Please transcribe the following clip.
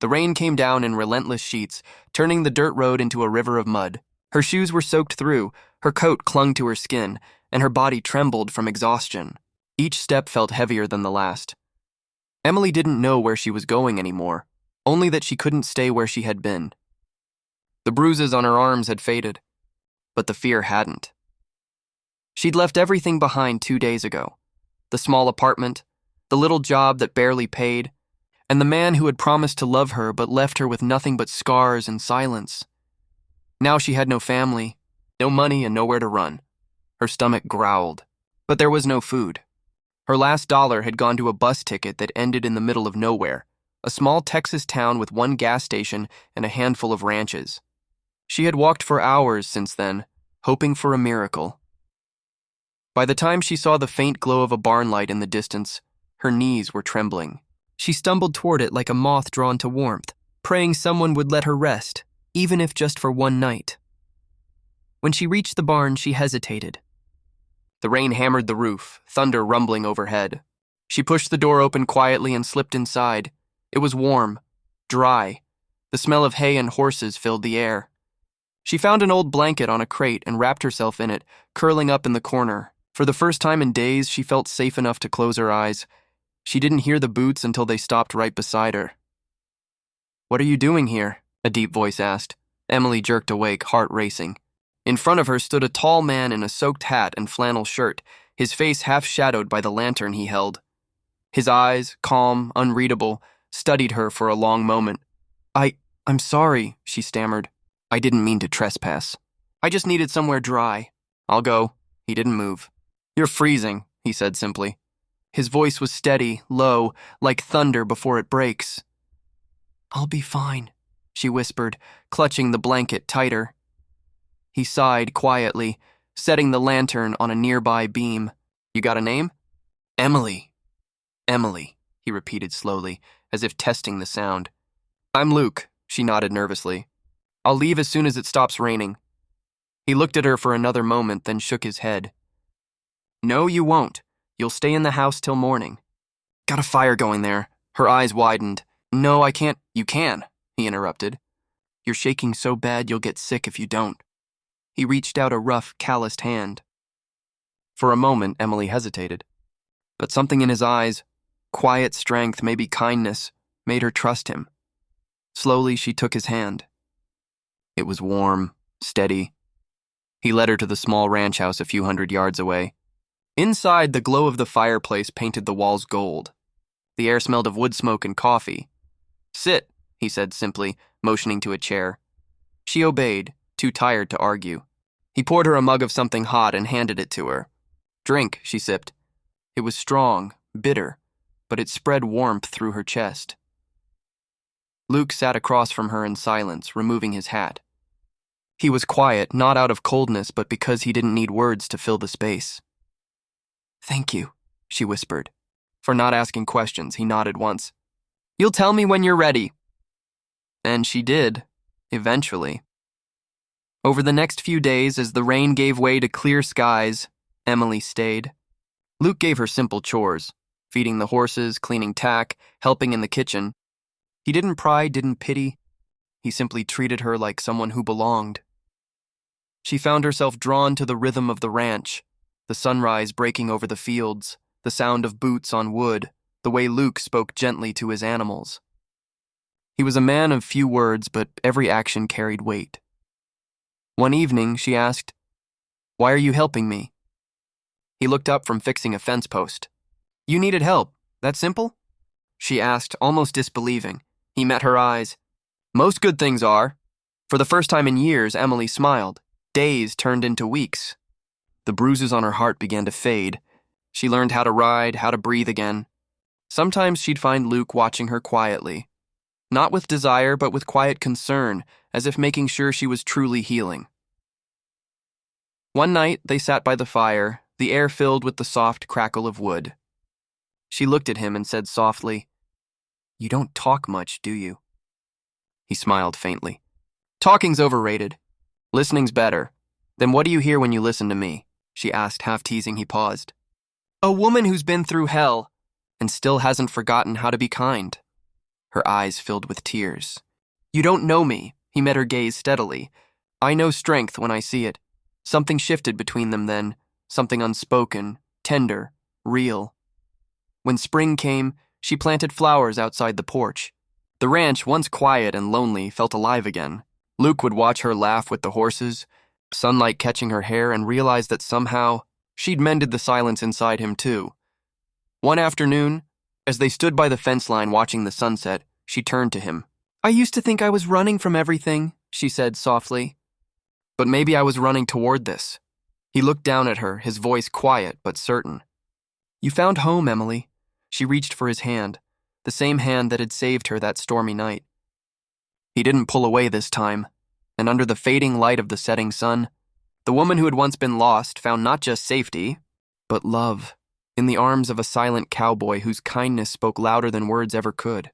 The rain came down in relentless sheets, turning the dirt road into a river of mud. Her shoes were soaked through, her coat clung to her skin, and her body trembled from exhaustion. Each step felt heavier than the last. Emily didn't know where she was going anymore, only that she couldn't stay where she had been. The bruises on her arms had faded, but the fear hadn't. She'd left everything behind 2 days ago. The small apartment, the little job that barely paid, and the man who had promised to love her but left her with nothing but scars and silence. Now she had no family, no money, and nowhere to run. Her stomach growled, but there was no food. Her last dollar had gone to a bus ticket that ended in the middle of nowhere, a small Texas town with one gas station and a handful of ranches. She had walked for hours since then, hoping for a miracle. By the time she saw the faint glow of a barn light in the distance, her knees were trembling. She stumbled toward it like a moth drawn to warmth, praying someone would let her rest, even if just for one night. When she reached the barn, she hesitated. The rain hammered the roof, thunder rumbling overhead. She pushed the door open quietly and slipped inside. It was warm, dry. The smell of hay and horses filled the air. She found an old blanket on a crate and wrapped herself in it, curling up in the corner. For the first time in days, she felt safe enough to close her eyes. She didn't hear the boots until they stopped right beside her. "What are you doing here?" a deep voice asked. Emily jerked awake, heart racing. In front of her stood a tall man in a soaked hat and flannel shirt, his face half shadowed by the lantern he held. His eyes, calm, unreadable, studied her for a long moment. I'm sorry," she stammered. "I didn't mean to trespass. I just needed somewhere dry." "I'll go." He didn't move. "You're freezing," he said simply. His voice was steady, low, like thunder before it breaks. "I'll be fine," she whispered, clutching the blanket tighter. He sighed quietly, setting the lantern on a nearby beam. "You got a name?" "Emily." "Emily," he repeated slowly, as if testing the sound. "I'm Luke," she nodded nervously. "I'll leave as soon as it stops raining." He looked at her for another moment, then shook his head. "No, you won't. You'll stay in the house till morning." "Got a fire going there." Her eyes widened. "No, I can't." "You can," he interrupted. "You're shaking so bad you'll get sick if you don't." He reached out a rough, calloused hand. For a moment, Emily hesitated. But something in his eyes, quiet strength, maybe kindness, made her trust him. Slowly, she took his hand. It was warm, steady. He led her to the small ranch house a few hundred yards away. Inside, the glow of the fireplace painted the walls gold. The air smelled of wood smoke and coffee. "Sit," he said simply, motioning to a chair. She obeyed, too tired to argue. He poured her a mug of something hot and handed it to her. "Drink," she sipped. It was strong, bitter, but it spread warmth through her chest. Luke sat across from her in silence, removing his hat. He was quiet, not out of coldness, but because he didn't need words to fill the space. "Thank you," she whispered. For not asking questions, he nodded once. "You'll tell me when you're ready." And she did, eventually. Over the next few days, as the rain gave way to clear skies, Emily stayed. Luke gave her simple chores, feeding the horses, cleaning tack, helping in the kitchen. He didn't pry, didn't pity. He simply treated her like someone who belonged. She found herself drawn to the rhythm of the ranch, the sunrise breaking over the fields, the sound of boots on wood, the way Luke spoke gently to his animals. He was a man of few words, but every action carried weight. One evening, she asked, "Why are you helping me?" He looked up from fixing a fence post. "You needed help, that simple?" She asked, almost disbelieving. He met her eyes. "Most good things are." For the first time in years, Emily smiled. Days turned into weeks. The bruises on her heart began to fade. She learned how to ride, how to breathe again. Sometimes she'd find Luke watching her quietly. Not with desire, but with quiet concern, as if making sure she was truly healing. One night, they sat by the fire, the air filled with the soft crackle of wood. She looked at him and said softly, "You don't talk much, do you?" He smiled faintly. "Talking's overrated. Listening's better. Then what do you hear when you listen to me?" she asked, half teasing. He paused. "A woman who's been through hell and still hasn't forgotten how to be kind." her eyes filled with tears. "You don't know me," he met her gaze steadily. "I know strength when I see it." Something shifted between them then, something unspoken, tender, real. When spring came, she planted flowers outside the porch. The ranch, once quiet and lonely, felt alive again. Luke would watch her laugh with the horses, sunlight catching her hair, and realize that somehow she'd mended the silence inside him too. One afternoon, as they stood by the fence line watching the sunset, she turned to him. "I used to think I was running from everything," she said softly. "But maybe I was running toward this." He looked down at her, his voice quiet but certain. "You found home, Emily." She reached for his hand, the same hand that had saved her that stormy night. He didn't pull away this time, and under the fading light of the setting sun, the woman who had once been lost found not just safety, but love, in the arms of a silent cowboy whose kindness spoke louder than words ever could.